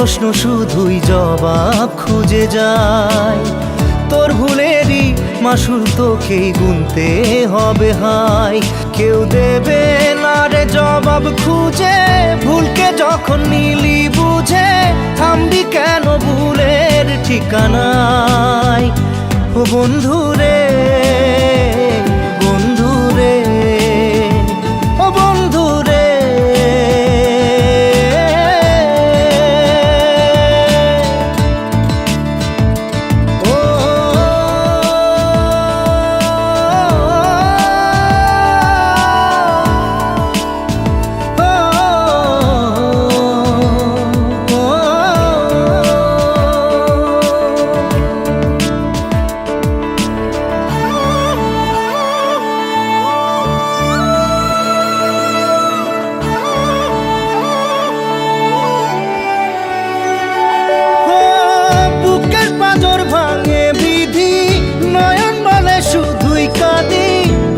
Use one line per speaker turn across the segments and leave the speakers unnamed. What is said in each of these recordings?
প্রশ্ন শুধুই জবাব খুঁজে যায়। তোর ভুলেরই মাসুল তোকেই গুনতে হবে হায়। কেউ দেবে না রে জবাব খুঁজে, ভুলকে যখন নিলি বুঝে থামবি কেন ভুলের ঠিকানায়। ও বন্ধু রে, বন্ধু রে, ও বন্ধু রে।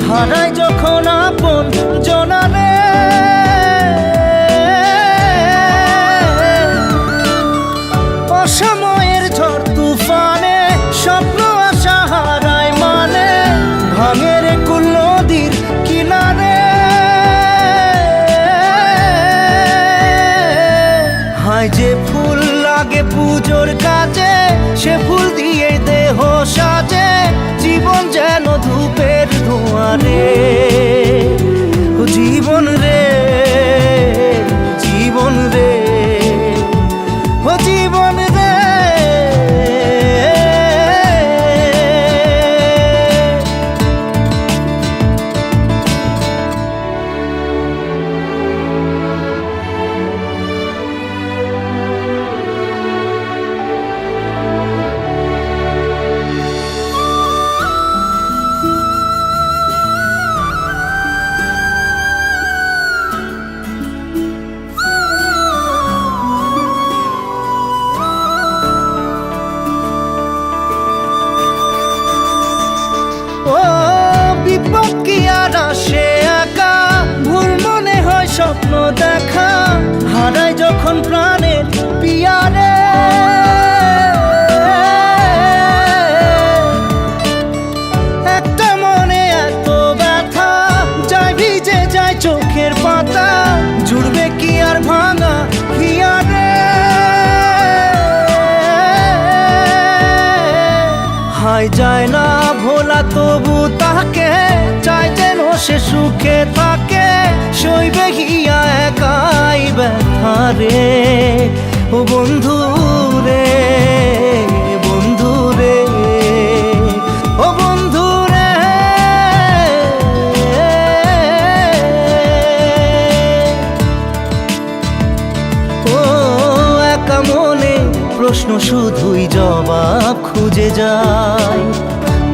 হারাই যখন আপন জনারে, অসময়ের ঝড় তুফানে স্বপ্ন আশা হারায় মানে, ভাঙের কুল নদীর কিনারে। হায় যে ফুল লাগে পুজোর কাজে, সে ফুল দিয়ে দেহ সাজে, জীবন যেন ধূপের ধোঁয়ারে। ও জীবন রে, জীবন রে, ও জীবন রে। ও বিপদ কি আর আসে একা, ভুল মনে হয় স্বপ্ন দেখা, হারাই যখন প্রাণের পিয়ারে। একটা মনে এত ব্যথা, যায় ভিজে যায় চোখের পাতা, জুড়বে কি আর ভাঙা হিয়ারে। হায় যায় না ভোলা তবু তাকে, চাই যেন সে সুখে থাকে, সইবে হিয়া একাই ব্যথা রে। ও বন্ধু রে, বন্ধু রে, ও বন্ধু রে। ও একা মনে প্রশ্ন শুধুই জবাব খুঁজে যায়।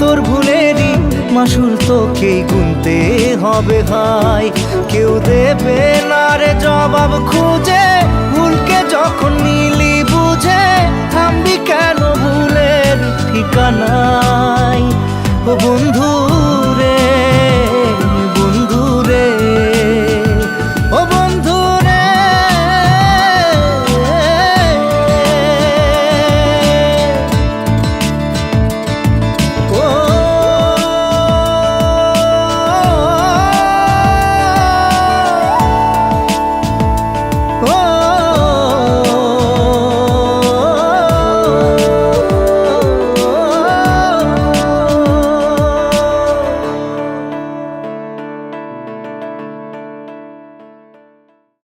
তোর ভুলেরই মাসুল তোকেই গুনতে হবে হায়। কেউ দেবে না রে জবাব খুঁজে, ভুলকে যখন নিলি বুঝে থামবি কেন ভুলের ঠিকানায়। ও বন্ধু